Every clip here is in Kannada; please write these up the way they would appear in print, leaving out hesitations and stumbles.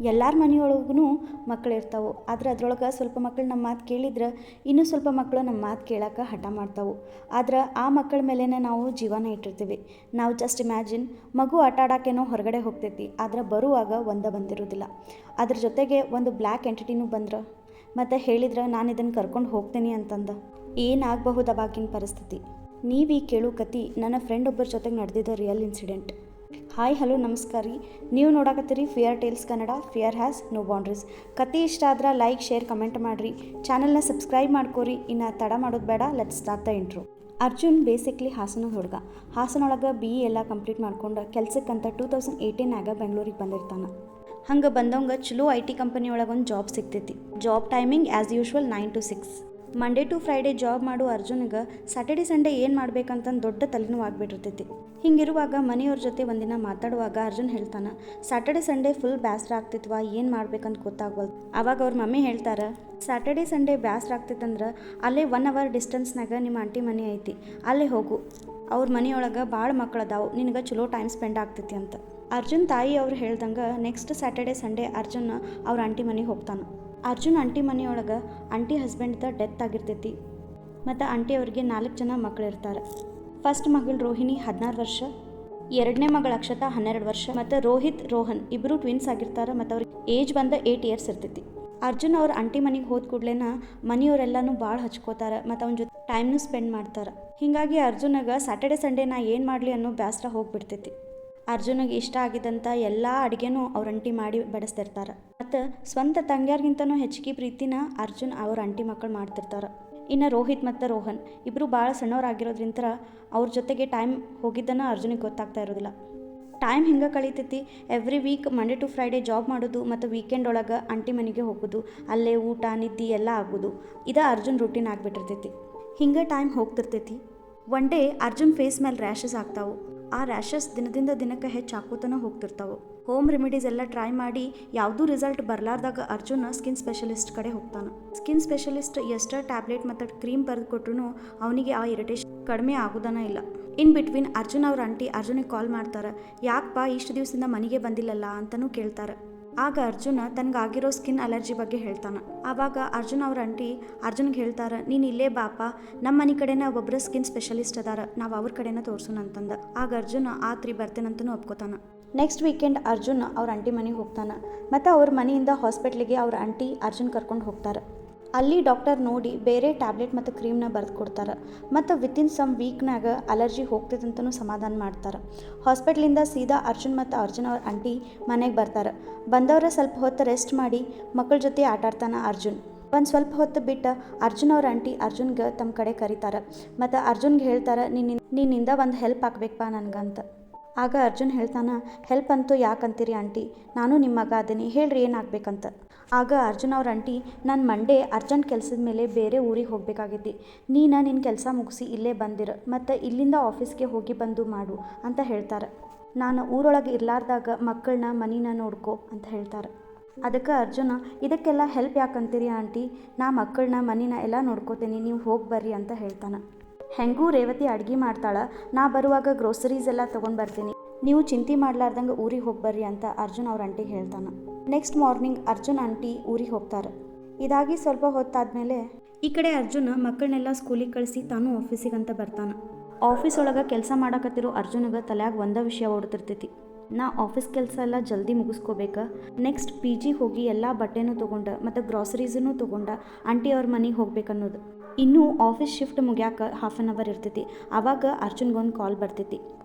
ಎಲ್ಲರ ಮನೆಯೊಳಗೂ ಮಕ್ಳು ಇರ್ತಾವೆ. ಆದ್ರೆ ಅದ್ರೊಳಗೆ ಸ್ವಲ್ಪ ಮಕ್ಕಳು ನಮ್ಮ ಮಾತು ಕೇಳಿದ್ರೆ ಇನ್ನೂ ಸ್ವಲ್ಪ ಮಕ್ಕಳು ನಮ್ಮ ಮಾತು ಕೇಳೋಕೆ ಹಠ ಮಾಡ್ತಾವೆ. ಆದ್ರೆ ಆ ಮಕ್ಕಳ ಮೇಲೇ ನಾವು ಜೀವನ ಇಟ್ಟಿರ್ತೀವಿ. ನಾವು ಜಸ್ಟ್ ಇಮ್ಯಾಜಿನ್, ಮಗು ಆಟ ಆಡೋಕ್ಕೇನೋ ಹೊರಗಡೆ ಹೋಗ್ತೈತಿ, ಆದ್ರೆ ಬರುವಾಗ ಒಂದೇ ಬಂದಿರೋದಿಲ್ಲ. ಅದ್ರ ಜೊತೆಗೆ ಒಂದು ಬ್ಲ್ಯಾಕ್ ಎಂಟಿಟಿನೂ ಬಂದ್ರೆ ಮತ್ತು ಹೇಳಿದ್ರೆ ನಾನು ಇದನ್ನು ಕರ್ಕೊಂಡು ಹೋಗ್ತೀನಿ ಅಂತಂದು ಏನಾಗಬಹುದು ಅವಾಗಿನ ಪರಿಸ್ಥಿತಿ. ನೀವೀ ಕೇಳೋ ಕತೆ ನನ್ನ ಫ್ರೆಂಡ್ ಒಬ್ಬರ ಜೊತೆಗೆ ನಡೆದಿದ್ದ ರಿಯಲ್ ಇನ್ಸಿಡೆಂಟ್. ಹಾಯ್ ಹಲೋ ನಮಸ್ಕಾರ ರೀ. ನೀವು ನೋಡಕತ್ತೀರಿ fear tales Kannada. Fear has no boundaries. ಕತೆ ಇಷ್ಟ ಆದ್ರೆ ಲೈಕ್ ಶೇರ್ ಕಮೆಂಟ್ ಮಾಡಿರಿ. ಚಾನಲ್ನ ಸಬ್ಸ್ಕ್ರೈಬ್ ಮಾಡ್ಕೋರಿ. ಇನ್ನು ತಡ ಮಾಡೋದು ಬೇಡ, let's start the intro. Arjun basically Hassan ಹುಡುಗ. ಹಾಸನೊಳಗೆ BE ಎಲ್ಲ ಕಂಪ್ಲೀಟ್ ಮಾಡ್ಕೊಂಡು ಕೆಲ್ಸಕ್ಕಂತ 2018 ಬೆಂಗಳೂರಿಗೆ ಬಂದಿರ್ತಾನೆ. ಹಂಗೆ ಬಂದವಂಗೆ ಚಲೋ IT ಕಂಪನಿ ಒಳಗೆ ಒಂದು ಜಾಬ್ ಸಿಗ್ತೈತಿ. Job timing as usual 9 to 6. Monday to Friday job ಮಾಡೋ ಅರ್ಜುನ್ಗೆ ಸ್ಯಾಟರ್ಡೆ ಸಂಡೇ ಏನು ಮಾಡ್ಬೇಕಂತಂದು ದೊಡ್ಡ ತಲೆನೋವು ಆಗಿಬಿಟ್ಟಿರ್ತೈತಿ. ಹಿಂಗಿರುವಾಗ ಮನೆಯವ್ರ ಜೊತೆ ಒಂದಿನ ಮಾತಾಡುವಾಗ ಅರ್ಜುನ್ ಹೇಳ್ತಾನೆ, ಸ್ಯಾಟರ್ಡೆ ಸಂಡೇ ಫುಲ್ ಬೇಸರ ಆಗ್ತಿತ್ವಾ, ಏನು ಮಾಡ್ಬೇಕಂತ ಗೊತ್ತಾಗ್ವಲ್ದು. ಆವಾಗ ಅವ್ರ ಮಮ್ಮಿ ಹೇಳ್ತಾರೆ, ಸ್ಯಾಟರ್ಡೆ ಸಂಡೇ ಬೇಸರ ಆಗ್ತಿತ್ತಂದ್ರೆ ಅಲ್ಲೇ 1 hour ಡಿಸ್ಟೆನ್ಸ್ನಾಗ ನಿಮ್ಮ ಆಂಟಿ ಮನೆ ಐತಿ, ಅಲ್ಲೇ ಹೋಗು. ಅವ್ರ ಮನೆಯೊಳಗೆ ಭಾಳ ಮಕ್ಳು ಅದಾವು, ನಿನಗೆ ಚಲೋ ಟೈಮ್ ಸ್ಪೆಂಡ್ ಆಗ್ತೈತಿ ಅಂತ. ಅರ್ಜುನ್ ತಾಯಿ ಅವ್ರು ಹೇಳ್ದಂಗೆ ನೆಕ್ಸ್ಟ್ ಸ್ಯಾಟರ್ಡೆ ಸಂಡೇ ಅರ್ಜುನ್ ಅವ್ರ ಆಂಟಿ ಮನೆಗೆ ಹೋಗ್ತಾನೆ. ಅರ್ಜುನ್ ಆಂಟಿ ಮನೆಯೊಳಗೆ ಆಂಟಿ ಹಸ್ಬೆಂಡ್ದ ಡೆತ್ ಆಗಿರ್ತೈತಿ ಮತ್ತು ಆಂಟಿ ಅವ್ರಿಗೆ 4 ಜನ ಮಕ್ಕಳು ಇರ್ತಾರೆ. ಫಸ್ಟ್ ಮಗಳು ರೋಹಿಣಿ 16 ವರ್ಷ, ಎರಡನೇ ಮಗಳು ಅಕ್ಷತಾ 12 ವರ್ಷ ಮತ್ತು ರೋಹಿತ್ ರೋಹನ್ ಇಬ್ಬರು ಟ್ವಿನ್ಸ್ ಆಗಿರ್ತಾರೆ ಮತ್ತು ಅವ್ರಿಗೆ ಏಜ್ ಬಂದ 8 years ಇರ್ತೈತಿ. ಅರ್ಜುನ್ ಅವ್ರ ಆಂಟಿ ಮನೆಗೆ ಹೋದ ಕೂಡಲೇನ ಮನೆಯವರೆಲ್ಲನೂ ಭಾಳ ಹಚ್ಕೋತಾರೆ ಮತ್ತು ಅವನ ಜೊತೆ ಟೈಮ್ನು ಸ್ಪೆಂಡ್ ಮಾಡ್ತಾರೆ. ಹೀಗಾಗಿ ಅರ್ಜುನಾಗ ಸ್ಯಾಟರ್ಡೆ ಸಂಡೇ ನಾ ಏನು ಮಾಡಲಿ ಅನ್ನೋ ಬೇಸರ ಹೋಗಿಬಿಡ್ತೈತಿ. ಅರ್ಜುನಿಗೆ ಇಷ್ಟ ಆಗಿದ್ದಂಥ ಎಲ್ಲ ಅಡುಗೆನೂ ಅವ್ರ ಆಂಟಿ ಮಾಡಿ ಬಡಿಸ್ತಿರ್ತಾರೆ ಮತ್ತು ಸ್ವಂತ ತಂಗಿಯಾರ್ಗಿಂತನೂ ಹೆಚ್ಚಿಗೆ ಪ್ರೀತಿನ ಅರ್ಜುನ್ ಅವ್ರ ಆಂಟಿ ಮಕ್ಕಳು ಮಾಡ್ತಿರ್ತಾರೆ. ಇನ್ನು ರೋಹಿತ್ ಮತ್ತು ರೋಹನ್ ಇಬ್ಬರು ಭಾಳ ಸಣ್ಣವರಾಗಿರೋದ್ರಿಂತ ಅವ್ರ ಜೊತೆಗೆ ಟೈಮ್ ಹೋಗಿದ್ದನ್ನು ಅರ್ಜುನಿಗೆ ಗೊತ್ತಾಗ್ತಾ ಇರೋದಿಲ್ಲ. ಟೈಮ್ ಹಿಂಗೆ ಕಳೀತೈತಿ. Every week Monday to Friday job ಮಾಡೋದು ಮತ್ತು ವೀಕೆಂಡ್ ಒಳಗೆ ಆಂಟಿ ಮನೆಗೆ ಹೋಗೋದು, ಅಲ್ಲೇ ಊಟ ನಿದ್ದೆ ಎಲ್ಲ ಆಗೋದು, ಇದು ಅರ್ಜುನ್ ರೂಟೀನ್ ಆಗಿಬಿಟ್ಟಿರ್ತೈತಿ. ಹಿಂಗೆ ಟೈಮ್ ಹೋಗ್ತಿರ್ತೈತಿ. ಒನ್ ಡೇ ಅರ್ಜುನ್ ಫೇಸ್ ಮೇಲೆ ರ್ಯಾಷಸ್ ಆಗ್ತಾವೆ. ಆ ರ್ಯಾಷಸ್ ದಿನದಿಂದ ದಿನಕ್ಕೆ ಹೆಚ್ಚು ಹಾಕೋತನ ಹೋಗ್ತಿರ್ತಾವೆ. ಹೋಮ್ ರೆಮಿಡೀಸ್ ಎಲ್ಲ ಟ್ರೈ ಮಾಡಿ ಯಾವುದೂ ರಿಸಲ್ಟ್ ಬರಲಾರ್ದಾಗ ಅರ್ಜುನ್ ಸ್ಕಿನ್ ಸ್ಪೆಷಲಿಸ್ಟ್ ಕಡೆ ಹೋಗ್ತಾನೆ. ಸ್ಕಿನ್ ಸ್ಪೆಷಲಿಸ್ಟ್ ಎಷ್ಟೋ ಟ್ಯಾಬ್ಲೆಟ್ ಮತ್ತು ಕ್ರೀಮ್ ಬರೆದು ಕೊಟ್ರು ಅವನಿಗೆ ಆ ಇರಿಟೇಷನ್ ಕಡಿಮೆ ಆಗೋದನ ಇಲ್ಲ. ಇನ್ ಬಿಟ್ವೀನ್ ಅರ್ಜುನ್ ಅವ್ರ ಆಂಟಿ ಅರ್ಜುನಿಗೆ ಕಾಲ್ ಮಾಡ್ತಾರೆ, ಯಾಕಪ್ಪ ಇಷ್ಟು ದಿವಸದಿಂದ ಮನೆಗೆ ಬಂದಿಲ್ಲಲ್ಲ ಅಂತಲೂ ಕೇಳ್ತಾರೆ. ಆಗ ಅರ್ಜುನ ತನಗಾಗಿರೋ ಸ್ಕಿನ್ ಅಲರ್ಜಿ ಬಗ್ಗೆ ಹೇಳ್ತಾನೆ. ಆವಾಗ ಅರ್ಜುನ್ ಅವ್ರ ಆಂಟಿ ಅರ್ಜುನ್ಗೆ ಹೇಳ್ತಾರೆ, ನೀನು ಇಲ್ಲೇ ಬಾಪ, ನಮ್ಮ ಮನೆ ಕಡೆನ ಒಬ್ಬರು ಸ್ಕಿನ್ ಸ್ಪೆಷಲಿಸ್ಟ್ ಅದಾರ, ನಾವು ಅವ್ರ ಕಡೆನ ತೋರ್ಸೋಣ ಅಂತಂದ. ಆಗ ಅರ್ಜುನ್ ಬರ್ತೇನಂತನೂ ಒಪ್ಕೋತಾನೆ. ನೆಕ್ಸ್ಟ್ ವೀಕೆಂಡ್ ಅರ್ಜುನ್ ಅವ್ರ ಆಂಟಿ ಮನೆಗೆ ಹೋಗ್ತಾನೆ ಮತ್ತು ಅವ್ರ ಮನೆಯಿಂದ ಹಾಸ್ಪಿಟ್ಲಿಗೆ ಅವ್ರ ಆಂಟಿ ಅರ್ಜುನ್ ಕರ್ಕೊಂಡು ಹೋಗ್ತಾರೆ. ಅಲ್ಲಿ ಡಾಕ್ಟರ್ ನೋಡಿ ಬೇರೆ ಟ್ಯಾಬ್ಲೆಟ್ ಮತ್ತು ಕ್ರೀಮ್ನ ಬರೆದು ಕೊಡ್ತಾರೆ ಮತ್ತು ವಿತಿನ್ ಸಮ್ ವೀಕ್ನಾಗ ಅಲರ್ಜಿ ಹೋಗ್ತೈತಂತನೂ ಸಮಾಧಾನ ಮಾಡ್ತಾರೆ. ಹಾಸ್ಪಿಟ್ಲಿಂದ ಸೀದಾ ಅರ್ಜುನ್ ಮತ್ತು ಅರ್ಜುನ್ ಅವ್ರ ಆಂಟಿ ಮನೆಗೆ ಬರ್ತಾರೆ. ಬಂದವರ ಸ್ವಲ್ಪ ಹೊತ್ತು ರೆಸ್ಟ್ ಮಾಡಿ ಮಕ್ಕಳ ಜೊತೆ ಆಟಾಡ್ತಾನೆ ಅರ್ಜುನ್. ಒಂದು ಸ್ವಲ್ಪ ಹೊತ್ತು ಬಿಟ್ಟು ಅರ್ಜುನ್ ಅವ್ರ ಆಂಟಿ ಅರ್ಜುನ್ಗೆ ತಮ್ಮ ಕಡೆ ಕರೀತಾರೆ ಮತ್ತು ಅರ್ಜುನ್ಗೆ ಹೇಳ್ತಾರೆ, ನಿನ್ನಿಂದ ಒಂದು ಹೆಲ್ಪ್ ಆಗ್ಬೇಕಪ್ಪ ನನಗಂತ. ಆಗ ಅರ್ಜುನ್ ಹೇಳ್ತಾನೆ, ಹೆಲ್ಪ್ ಅಂತೂ ಯಾಕಂತೀರಿ ಆಂಟಿ, ನಾನು ನಿಮ್ಮ ಮಗ ಅದೇನಿ, ಹೇಳ್ರಿ ಏನಾಗಬೇಕಂತ. ಆಗ ಅರ್ಜುನ್ ಅವ್ರ ಆಂಟಿ, ನಾನು ಮಂಡೇ ಅರ್ಜೆಂಟ್ ಕೆಲಸದ ಮೇಲೆ ಬೇರೆ ಊರಿಗೆ ಹೋಗಬೇಕಾಗೈತಿ, ನಿನ್ನ ಕೆಲಸ ಮುಗಿಸಿ ಇಲ್ಲೇ ಬಂದಿರ ಮತ್ತು ಇಲ್ಲಿಂದ ಆಫೀಸ್ಗೆ ಹೋಗಿ ಬಂದು ಮಾಡು ಅಂತ ಹೇಳ್ತಾರೆ. ನಾನು ಊರೊಳಗೆ ಇರಲಾರ್ದಾಗ ಮಕ್ಕಳನ್ನ ಮನಿನ ನೋಡ್ಕೊ ಅಂತ ಹೇಳ್ತಾರೆ. ಅದಕ್ಕೆ ಅರ್ಜುನ, ಇದಕ್ಕೆಲ್ಲ ಹೆಲ್ಪ್ ಯಾಕಂತೀರಿ ಆಂಟಿ, ನಾ ಮಕ್ಕಳನ್ನ ಮನಿನ ಎಲ್ಲ ನೋಡ್ಕೋತೀನಿ, ನೀವು ಹೋಗಿ ಬರ್ರಿ ಅಂತ ಹೇಳ್ತಾನೆ. ಹೆಂಗೂ ರೇವತಿ ಅಡುಗೆ ಮಾಡ್ತಾಳೆ, ನಾ ಬರುವಾಗ ಗ್ರೋಸರೀಸ್ ಎಲ್ಲ ತೊಗೊಂಡು ಬರ್ತೀನಿ, ನೀವು ಚಿಂತೆ ಮಾಡ್ಲಾರ್ದಂಗೆ ಊರಿಗೆ ಹೋಗಿ ಬರ್ರಿ ಅಂತ ಅರ್ಜುನ್ ಅವ್ರ ಆಂಟಿಗೆ ಹೇಳ್ತಾನೆ. ನೆಕ್ಸ್ಟ್ ಮಾರ್ನಿಂಗ್ ಅರ್ಜುನ್ ಆಂಟಿ ಊರಿಗೆ ಹೋಗ್ತಾರೆ. ಇದಾಗಿ ಸ್ವಲ್ಪ ಹೊತ್ತಾದಮೇಲೆ ಈ ಕಡೆ ಅರ್ಜುನ್ ಮಕ್ಕಳನ್ನೆಲ್ಲ ಸ್ಕೂಲಿಗೆ ಕಳಿಸಿ ತಾನು ಆಫೀಸಿಗಂತ ಬರ್ತಾನೆ. ಆಫೀಸ್ ಒಳಗೆ ಕೆಲಸ ಮಾಡಕತ್ತಿರೋ ಅರ್ಜುನ್ಗೆ ತಲೆಯಾಗ ಒಂದೇ ವಿಷಯ ಓಡ್ತಿರ್ತೈತಿ, ನಾ ಆಫೀಸ್ ಕೆಲಸ ಎಲ್ಲ ಜಲ್ದಿ ಮುಗಿಸ್ಕೋಬೇಕು, ನೆಕ್ಸ್ಟ್ PG ಹೋಗಿ ಎಲ್ಲ ಬಟ್ಟೆನೂ ತೊಗೊಂಡು ಮತ್ತು ಗ್ರಾಸರೀಸನ್ನು ತೊಗೊಂಡು ಆಂಟಿ ಅವ್ರ ಮನೆಗೆ ಹೋಗ್ಬೇಕನ್ನೋದು. ಇನ್ನೂ ಆಫೀಸ್ ಶಿಫ್ಟ್ ಮುಗ್ಯಾಕೆ 1/2 hour ಇರ್ತೈತಿ. ಆವಾಗ ಅರ್ಜುನ್ಗೊಂದು ಕಾಲ್ ಬರ್ತೈತಿ.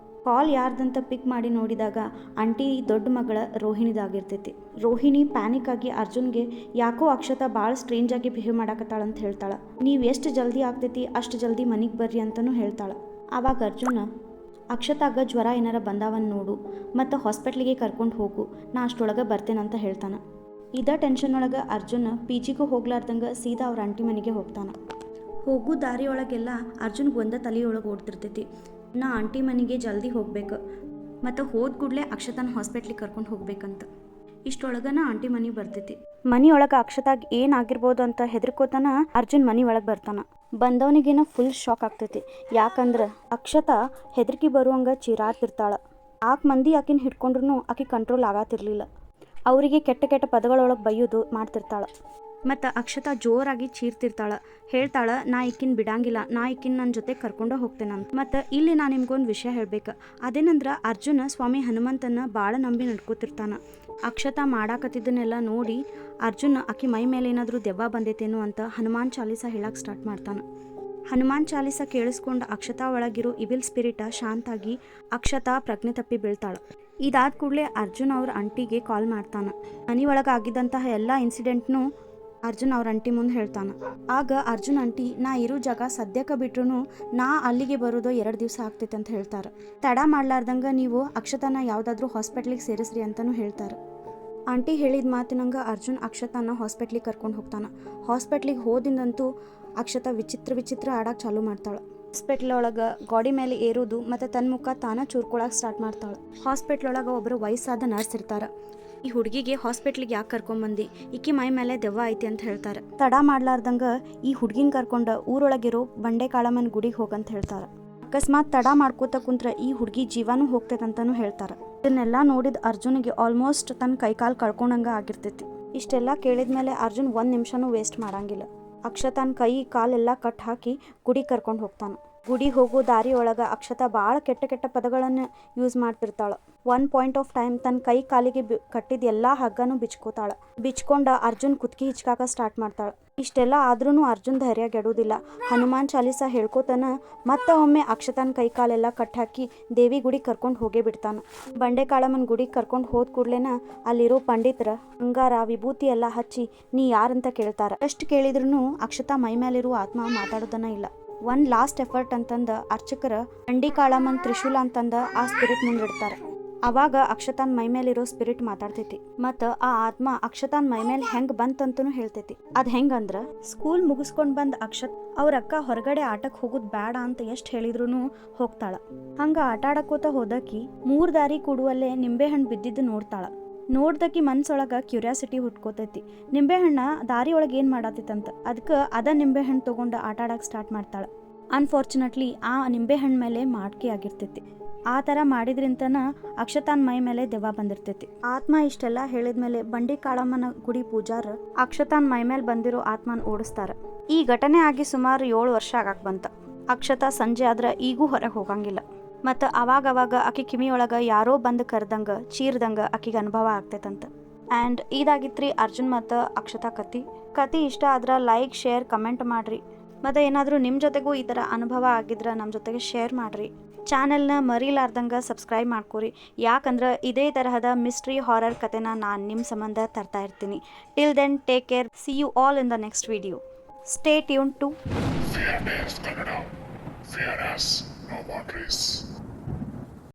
ಕಾಲ್ ಯಾರ್ದಂತ ಪಿಕ್ ಮಾಡಿ ನೋಡಿದಾಗ ಆಂಟಿ ದೊಡ್ಡ ಮಗಳ ರೋಹಿಣಿದಾಗಿರ್ತೈತಿ. ರೋಹಿಣಿ ಪ್ಯಾನಿಕ್ ಆಗಿ ಅರ್ಜುನ್ಗೆ, ಯಾಕೋ ಅಕ್ಷತಾ ಭಾಳ ಸ್ಟ್ರೇಂಜಾಗಿ ಬಿಹೇವ್ ಮಾಡಕತ್ತಾಳಂತ ಹೇಳ್ತಾಳೆ. ನೀವು ಎಷ್ಟು ಜಲ್ದಿ ಆಗ್ತೈತಿ ಅಷ್ಟು ಜಲ್ದಿ ಮನೆಗೆ ಬರ್ರಿ ಅಂತಲೂ ಹೇಳ್ತಾಳೆ. ಆವಾಗ ಅರ್ಜುನ, ಅಕ್ಷತಾಗ ಜ್ವರ ಏನಾರ ಬಂದಾವನ್ನ ನೋಡು ಮತ್ತು ಹಾಸ್ಪಿಟ್ಲಿಗೆ ಕರ್ಕೊಂಡು ಹೋಗು, ನಾ ಅಷ್ಟೊಳಗೆ ಬರ್ತೇನಂತ ಹೇಳ್ತಾನೆ. ಇದೇ ಟೆನ್ಷನ್ ಒಳಗೆ ಅರ್ಜುನ್ PGಗೂ ಹೋಗ್ಲಾರ್ದಂಗೆ ಸೀದಾ ಅವ್ರ ಆಂಟಿ ಮನೆಗೆ ಹೋಗ್ತಾನೆ. ಹೋಗೋ ದಾರಿಯೊಳಗೆಲ್ಲ ಅರ್ಜುನ್ಗೆ ಒಂದೇ ತಲೆಯೊಳಗೆ ಓಡ್ತಿರ್ತೈತಿ, ನಾ ಆಂಟಿ ಮನೆಗೆ ಜಲ್ದಿ ಹೋಗ್ಬೇಕು ಮತ್ತು ಹೋದ ಕೂಡಲೇ ಅಕ್ಷತಾನ ಹಾಸ್ಪಿಟ್ಲಿಗೆ ಕರ್ಕೊಂಡು ಹೋಗ್ಬೇಕಂತ. ಇಷ್ಟೊಳಗನ ಆಂಟಿ ಮನೆ ಬರ್ತೈತಿ. ಮನೆಯೊಳಗೆ ಅಕ್ಷತಾಗ ಏನಾಗಿರ್ಬೋದು ಅಂತ ಹೆದರ್ಕೋತಾನ ಅರ್ಜುನ್ ಮನೆ ಒಳಗೆ ಬರ್ತಾನೆ. ಬಂದವನಿಗೇನೋ ಫುಲ್ ಶಾಕ್ ಆಗ್ತೈತಿ, ಯಾಕಂದ್ರೆ ಅಕ್ಷತಾ ಹೆದರಿಕೆ ಬರುವಂಗೆ ಚೀರಾಡ್ತಿರ್ತಾಳೆ. 4 ಮಂದಿ ಆಕಿನ ಹಿಡ್ಕೊಂಡ್ರೂ ಆಕೆ ಕಂಟ್ರೋಲ್ ಆಗತ್ತಿರಲಿಲ್ಲ. ಅವರಿಗೆ ಕೆಟ್ಟ ಕೆಟ್ಟ ಪದಗಳೊಳಗೆ ಬೈಯೋದು ಮಾಡ್ತಿರ್ತಾಳೆ. ಮತ್ತು ಅಕ್ಷತಾ ಜೋರಾಗಿ ಚೀರ್ತಿರ್ತಾಳೆ, ಹೇಳ್ತಾಳೆ ನಾ ಈಕಿನ ಬಿಡಂಗಿಲ್ಲ, ನಾ ಈಕಿನ ನನ್ನ ಜೊತೆ ಕರ್ಕೊಂಡು ಹೋಗ್ತೇನೆ ಅಂತ. ಮತ್ತು ಇಲ್ಲಿ ನಾನು ನಿಮ್ಗೊಂದು ವಿಷಯ ಹೇಳ್ಬೇಕು, ಅದೇನಂದ್ರೆ ಅರ್ಜುನ ಸ್ವಾಮಿ ಹನುಮಂತನ ಭಾಳ ನಂಬಿ ನಡ್ಕೋತಿರ್ತಾನೆ. ಅಕ್ಷತಾ ಮಾಡಾಕತ್ತಿದ್ದನ್ನೆಲ್ಲ ನೋಡಿ ಅರ್ಜುನ್ ಆಕಿ ಮೈ ಮೇಲೆ ಏನಾದರೂ ದೆವ್ವ ಬಂದೈತೇನೋ ಅಂತ ಹನುಮಾನ್ ಚಾಲೀಸ ಹೇಳಕ್ಕೆ ಸ್ಟಾರ್ಟ್ ಮಾಡ್ತಾನೆ. ಹನುಮಾನ್ ಚಾಲೀಸ ಕೇಳಿಸ್ಕೊಂಡು ಅಕ್ಷತಾ ಒಳಗಿರೋ ಇವಿಲ್ ಸ್ಪಿರಿಟ ಶಾಂತಾಗಿ ಅಕ್ಷತಾ ಪ್ರಜ್ಞೆ ತಪ್ಪಿ ಬೀಳ್ತಾಳೆ. ಇದಾದ ಕೂಡಲೇ ಅರ್ಜುನ್ ಅವ್ರ ಅಂಟಿಗೆ ಕಾಲ್ ಮಾಡ್ತಾನೆ. ಮನೆ ಒಳಗೆ ಆಗಿದ್ದಂತಹ ಎಲ್ಲ ಇನ್ಸಿಡೆಂಟ್ನು ಅರ್ಜುನ್ ಅವ್ರ ಅಂಟಿ ಮುಂದೆ ಹೇಳ್ತಾನೆ. ಆಗ ಅರ್ಜುನ್ ಅಂಟಿ ನಾ ಇರೋ ಜಾಗ ಸದ್ಯಕ್ಕೆ ಬಿಟ್ರು ನಾ ಅಲ್ಲಿಗೆ ಬರೋದು 2 ದಿವಸ ಆಗ್ತೈತೆ ಅಂತ ಹೇಳ್ತಾರೆ. ತಡ ಮಾಡ್ಲಾರ್ದಂಗೆ ನೀವು ಅಕ್ಷತಾನ ಯಾವುದಾದ್ರೂ ಹಾಸ್ಪಿಟ್ಲಿಗೆ ಸೇರಿಸ್ರಿ ಅಂತಲೂ ಹೇಳ್ತಾರೆ. ಆಂಟಿ ಹೇಳಿದ ಮಾತಿನಂಗೆ ಅರ್ಜುನ್ ಅಕ್ಷತಾನ ಹಾಸ್ಪಿಟ್ಲಿಗೆ ಕರ್ಕೊಂಡು ಹೋಗ್ತಾನೆ. ಹಾಸ್ಪಿಟ್ಲಿಗೆ ಹೋದಿಂದಂತೂ ಅಕ್ಷತಾ ವಿಚಿತ್ರ ಆಡಕ್ಕೆ ಚಾಲೂ ಮಾಡ್ತಾಳೆ. ಹಾಸ್ಪಿಟ್ಲ್ ಒಳಗೆ ಗಾಡಿ ಮೇಲೆ ಏರೋದು ಮತ್ತು ತನ್ನ ಮುಖ ತಾನ ಚೂರ್ಕೊಳಕ್ಕೆ ಸ್ಟಾರ್ಟ್ ಮಾಡ್ತಾಳೆ. ಹಾಸ್ಪಿಟ್ಲ್ ಒಳಗೆ ಒಬ್ಬರು ವಯಸ್ಸಾದ ನರ್ಸ್ ಇರ್ತಾರೆ. ಈ ಹುಡುಗಿಗೆ ಹಾಸ್ಪಿಟ್ಲಿಗೆ ಯಾಕೆ ಕರ್ಕೊಂಬಂದು, ಈಕಿ ಮೈ ಮೇಲೆ ದೆವ್ವ ಐತಿ ಅಂತ ಹೇಳ್ತಾರೆ. ತಡ ಮಾಡ್ಲಾರ್ದಂಗೆ ಈ ಹುಡುಗಿನ ಕರ್ಕೊಂಡು ಊರೊಳಗಿರೋ ಬಂಡೆ ಕಾಳಮ್ಮನ ಗುಡಿಗೆ ಹೋಗಂತ ಹೇಳ್ತಾರೆ. ಅಕಸ್ಮಾತ್ ತಡ ಮಾಡ್ಕೋತ ಕುಂತ್ರೆ ಈ ಹುಡುಗಿ ಜೀವನೂ ಹೋಗ್ತೈತಂತನೂ ಹೇಳ್ತಾರೆ. ಇದನ್ನೆಲ್ಲ ನೋಡಿದ ಅರ್ಜುನಿಗೆ ಆಲ್ಮೋಸ್ಟ್ ತನ್ನ ಕೈಕಾಲು ಕಳ್ಕೊಂಡಂಗೆ ಆಗಿರ್ತೈತಿ. ಇಷ್ಟೆಲ್ಲ ಕೇಳಿದ್ಮೇಲೆ ಅರ್ಜುನ್ 1 ನಿಮಿಷನೂ ವೇಸ್ಟ್ ಮಾಡಂಗಿಲ್ಲ. ಅಕ್ಷತಾನ ಕೈ ಕಾಲೆಲ್ಲ ಕಟ್ ಹಾಕಿ ಗುಡಿಗೆ ಕರ್ಕೊಂಡು ಹೋಗ್ತಾನೆ. ಗುಡಿಗೆ ಹೋಗೋ ದಾರಿ ಒಳಗೆ ಅಕ್ಷತಾ ಭಾಳ ಕೆಟ್ಟ ಪದಗಳನ್ನು ಯೂಸ್ ಮಾಡ್ತಿರ್ತಾಳೆ. ಒನ್ ಪಾಯಿಂಟ್ ಆಫ್ ಟೈಮ್ ತನ್ನ ಕೈ ಕಾಲಿಗೆ ಕಟ್ಟಿದ ಎಲ್ಲ ಹಗ್ಗನೂ ಬಿಚ್ಕೊಂಡ ಅರ್ಜುನ್ ಕುತ್ಕಿ ಹಿಚ್ಕಾಕ ಸ್ಟಾರ್ಟ್ ಮಾಡ್ತಾಳೆ. ಇಷ್ಟೆಲ್ಲ ಆದ್ರೂ ಅರ್ಜುನ್ ಧೈರ್ಯ ಗೆಡುವುದಿಲ್ಲ. ಹನುಮಾನ್ ಚಾಲೀಸ ಹೇಳ್ಕೋತಾನ ಮತ್ತೆ ಒಮ್ಮೆ ಅಕ್ಷತಾನ ಕೈ ಕಾಲೆಲ್ಲ ಕಟ್ ಹಾಕಿ ದೇವಿ ಗುಡಿಗೆ ಕರ್ಕೊಂಡು ಹೋಗೇ ಬಿಡ್ತಾನೆ. ಬಂಡೆ ಕಾಳಮ್ಮನ ಗುಡಿಗೆ ಕರ್ಕೊಂಡು ಹೋದ ಕೂಡ್ಲೇನ ಅಲ್ಲಿರೋ ಪಂಡಿತರ ಅಂಗಾರ ವಿಭೂತಿ ಎಲ್ಲ ಹಚ್ಚಿ ನೀ ಯಾರಂತ ಕೇಳ್ತಾರೆ. ಎಷ್ಟು ಕೇಳಿದ್ರು ಅಕ್ಷತಾ ಮೈ ಮೇಲಿರೋ ಆತ್ಮ ಮಾತಾಡೋದನ್ನ ಇಲ್ಲ. ಒನ್ ಲಾಸ್ಟ್ ಎಫರ್ಟ್ ಅಂತಂದು ಅರ್ಚಕರ ಬಂಡಿ ಕಾಳಮ್ಮನ ತ್ರಿಶೂಲ ಅಂತಂದು ಆ ಸ್ಪಿರಿಟ್ ಮುಂದಿಡ್ತಾರೆ. ಅವಾಗ ಅಕ್ಷತಾನ್ ಮೈ ಮೇಲಿರೋ ಸ್ಪಿರಿಟ್ ಮಾತಾಡ್ತೈತಿ ಮತ್ತು ಆ ಆತ್ಮ ಅಕ್ಷತಾನ್ ಮೈ ಮೇಲೆ ಹೆಂಗೆ ಬಂತಂತನೂ ಹೇಳ್ತೈತಿ. ಅದು ಹೆಂಗಂದ್ರ ಸ್ಕೂಲ್ ಮುಗಿಸ್ಕೊಂಡು ಬಂದ ಅಕ್ಷತ್ ಅವ್ರ ಅಕ್ಕ ಹೊರಗಡೆ ಆಟಕ್ಕೆ ಹೋಗೋದು ಬೇಡ ಅಂತ ಎಷ್ಟು ಹೇಳಿದ್ರು ಹೋಗ್ತಾಳ. ಹಂಗೆ ಆಟ ಆಡಕೋತ ಹೋದಕಿ 3 ದಾರಿ ಕೂಡುವಲ್ಲೇ ನಿಂಬೆಹಣ್ಣು ಬಿದ್ದಿದ್ದು ನೋಡ್ತಾಳ. ನೋಡ್ದಕಿ ಮನ್ಸೊಳಗೆ ಕ್ಯೂರಿಯಾಸಿಟಿ ಹುಟ್ಕೋತೈತಿ, ನಿಂಬೆಹಣ್ಣ ದಾರಿ ಒಳಗೆ ಏನು ಮಾಡತ್ತೈತಂತ. ಅದಕ್ಕೆ ಅದ ನಿಂಬೆಹಣ್ಣು ತೊಗೊಂಡು ಆಟ ಆಡಕ್ಕೆ ಸ್ಟಾರ್ಟ್ ಮಾಡ್ತಾಳೆ. ಅನ್ಫಾರ್ಚುನೇಟ್ಲಿ ಆ ನಿಂಬೆಹಣ್ಣು ಮೇಲೆ ಮಾಡ್ಕೆ ಆಗಿರ್ತೈತಿ. ಆ ಥರ ಮಾಡಿದ್ರಿಂತನ ಅಕ್ಷತಾನ್ ಮೈ ಮೇಲೆ ದೆವ್ವ ಬಂದಿರ್ತೈತಿ. ಆತ್ಮ ಇಷ್ಟೆಲ್ಲ ಹೇಳಿದ್ಮೇಲೆ ಬಂಡಿ ಕಾಳಮ್ಮನ ಗುಡಿ ಪೂಜಾರ ಅಕ್ಷತಾನ್ ಮೈ ಮೇಲೆ ಬಂದಿರೋ ಆತ್ಮನ ಓಡಿಸ್ತಾರ. ಈ ಘಟನೆ ಆಗಿ ಸುಮಾರು 7 ವರ್ಷ ಆಗಕ್ಕೆ ಬಂತ. ಅಕ್ಷತಾ ಸಂಜೆ ಆದ್ರೆ ಈಗೂ ಹೊರಗೆ ಹೋಗಂಗಿಲ್ಲ. ಮತ್ತು ಅವಾಗವಾಗ ಆಕಿ ಕಿವಿಯೊಳಗೆ ಯಾರೋ ಬಂದು ಕರೆದಂಗೆ ಚೀರ್ದಂಗೆ ಆಕಿಗೆ ಅನುಭವ ಆಗ್ತೈತಂತ. ಆ್ಯಂಡ್ ಇದಾಗಿತ್ರಿ ಅರ್ಜುನ್ ಮತ್ತು ಅಕ್ಷತಾ ಕತಿ ಇಷ್ಟ ಆದ್ರೆ ಲೈಕ್ ಶೇರ್ ಕಮೆಂಟ್ ಮಾಡಿರಿ. ಮತ್ತು ಏನಾದರೂ ನಿಮ್ಮ ಜೊತೆಗೂ ಈ ಥರ ಅನುಭವ ಆಗಿದ್ರೆ ನಮ್ಮ ಜೊತೆಗೆ ಶೇರ್ ಮಾಡಿರಿ. ಚಾನೆಲ್ನ ಮರಿಲಾರ್ದಂಗೆ ಸಬ್ಸ್ಕ್ರೈಬ್ ಮಾಡ್ಕೊರಿ. ಯಾಕಂದ್ರೆ ಇದೇ ತರಹದ ಮಿಸ್ಟ್ರಿ ಹಾರರ್ ಕತೆನ ನಾನು ನಿಮ್ಮ ಸಂಬಂಧ ತರ್ತಾ ಇರ್ತೀನಿ. Till then take care. See you all in the next video. Stay tune to Fear Bears Kannada. Fear has no boundaries.